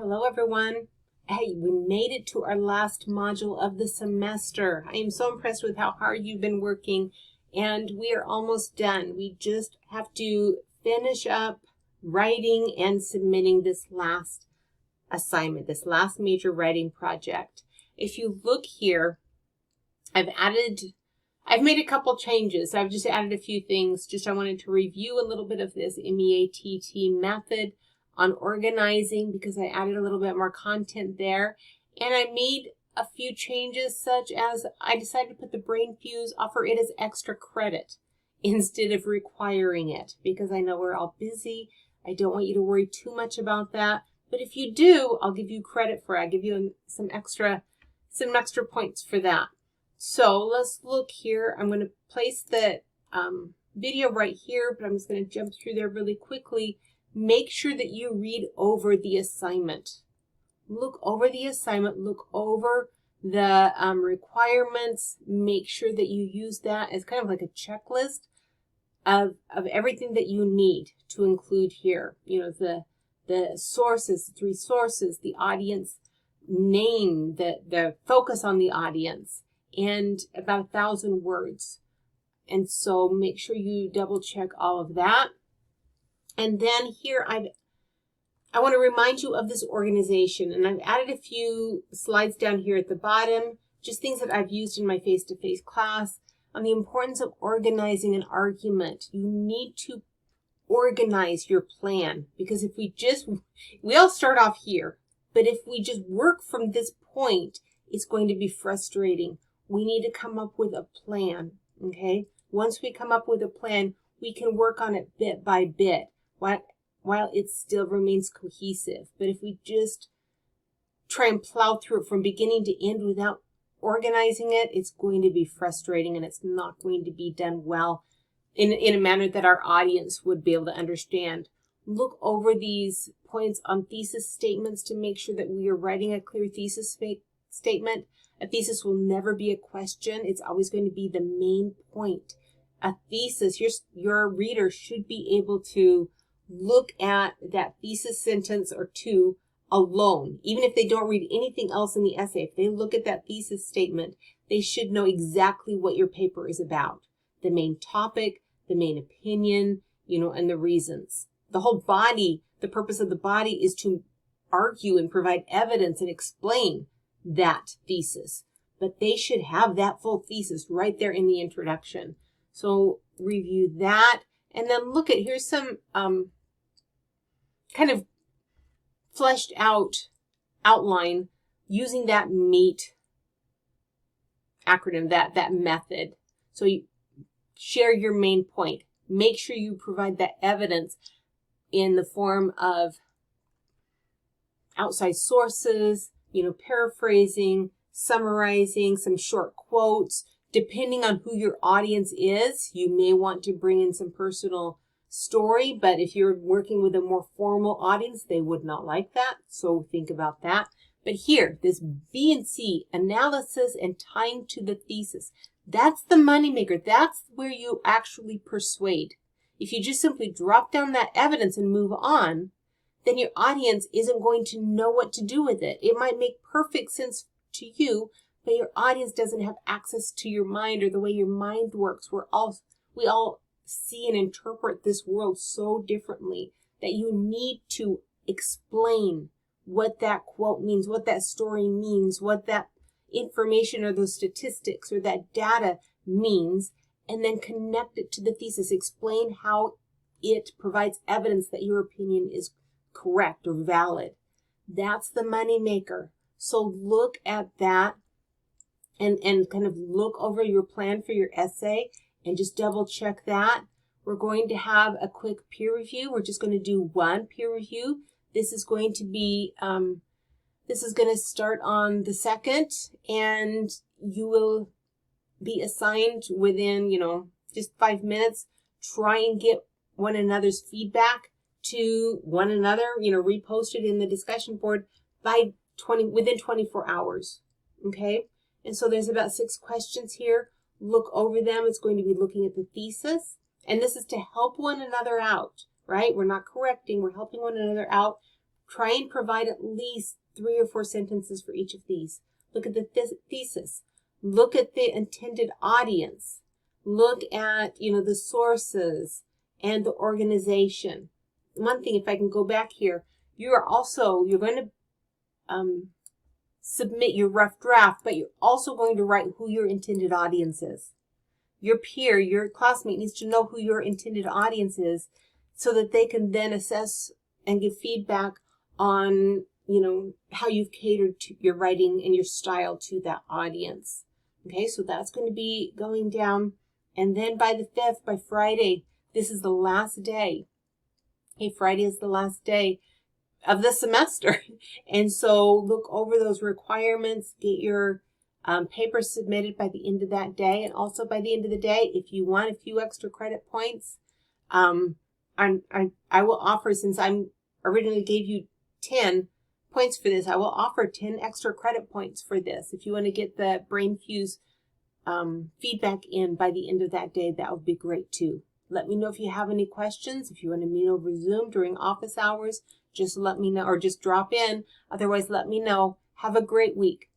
Hello everyone. Hey, we made it to our last module of the semester. I am so impressed with how hard you've been working, and we are almost done. We just have to finish up writing and submitting this last assignment, this last major writing project. If you look here, I've made a couple changes. I've just added a few things. I wanted to review a little bit of this MEATT method on organizing because I added a little bit more content there. And I made a few changes, such as I decided to put the brain fuse, offer it as extra credit instead of requiring it, because I know we're all busy. I don't want you to worry too much about that. But if you do, I'll give you credit for it. I'll give you some extra points for that. So let's look here. I'm going to place the video right here, but I'm just going to jump through there really quickly. Make sure that you read over the assignment. Look over the assignment. Look over the requirements. Make sure that you use that as kind of like a checklist of everything that you need to include here. You know, the sources, the 3 sources, the audience name, the focus on the audience, and about 1,000 words. And so make sure you double check all of that. And then here I want to remind you of this organization, and I've added a few slides down here at the bottom, just things that I've used in my face-to-face class on the importance of organizing an argument. You need to organize your plan, because if we all start off here, but if we just work from this point, it's going to be frustrating. We need to come up with a plan, okay? Once we come up with a plan, we can work on it bit by bit while it still remains cohesive. But if we just try and plow through it from beginning to end without organizing it, it's going to be frustrating, and it's not going to be done well in a manner that our audience would be able to understand. Look over these points on thesis statements to make sure that we are writing a clear thesis statement. A thesis will never be a question. It's always going to be the main point. A thesis, your reader should be able to look at that thesis sentence or two alone. Even if they don't read anything else in the essay, if they look at that thesis statement, they should know exactly what your paper is about. The main topic, the main opinion, and the reasons. The whole body, the purpose of the body is to argue and provide evidence and explain that thesis. But they should have that full thesis right there in the introduction. So review that, and then look at, here's some kind of fleshed out outline using that MEAT acronym, that method. So you share your main point. Make sure you provide that evidence in the form of outside sources, paraphrasing, summarizing, some short quotes. Depending on who your audience is, you may want to bring in some personal story, but if you're working with a more formal audience, they would not like that, so think about that. But here, this B and C, analysis and tying to the thesis, that's the moneymaker. That's where you actually persuade. If you just simply drop down that evidence and move on, then your audience isn't going to know what to do with it. It might make perfect sense to you, but your audience doesn't have access to your mind or the way your mind works. We all see and interpret this world so differently that you need to explain what that quote means, what that story means, what that information or those statistics or that data means, and then connect it to the thesis. Explain how it provides evidence that your opinion is correct or valid. That's the moneymaker. So look at that and kind of look over your plan for your essay and just double check that. We're going to have a quick peer review. We're just going to do one peer review. This is going to be, this is going to start on the 2nd, and you will be assigned within, just 5 minutes. Try and get one another's feedback to one another, repost it in the discussion board within 24 hours. Okay? And so there's about 6 questions here. Look over them. It's going to be looking at the thesis. And this is to help one another out, right? We're not correcting. We're helping one another out. Try and provide at least 3 or 4 sentences for each of these. Look at the thesis. Look at the intended audience. Look at, the sources and the organization. One thing, if I can go back here, you're going to submit your rough draft, but you're also going to write who your intended audience is. Your peer, your classmate needs to know who your intended audience is so that they can then assess and give feedback on, how you've catered to your writing and your style to that audience. Okay, so that's going to be going down. And then by the 5th, by Friday, this is the last day. Okay, Friday is the last day of the semester. And so look over those requirements, get your papers submitted by the end of that day. And also by the end of the day, if you want a few extra credit points, I will offer, since I originally gave you 10 points for this, I will offer 10 extra credit points for this. If you want to get the Brain Fuse feedback in by the end of that day, that would be great too. Let me know if you have any questions. If you want to meet over Zoom during office hours, just let me know, or just drop in. Otherwise, let me know. Have a great week.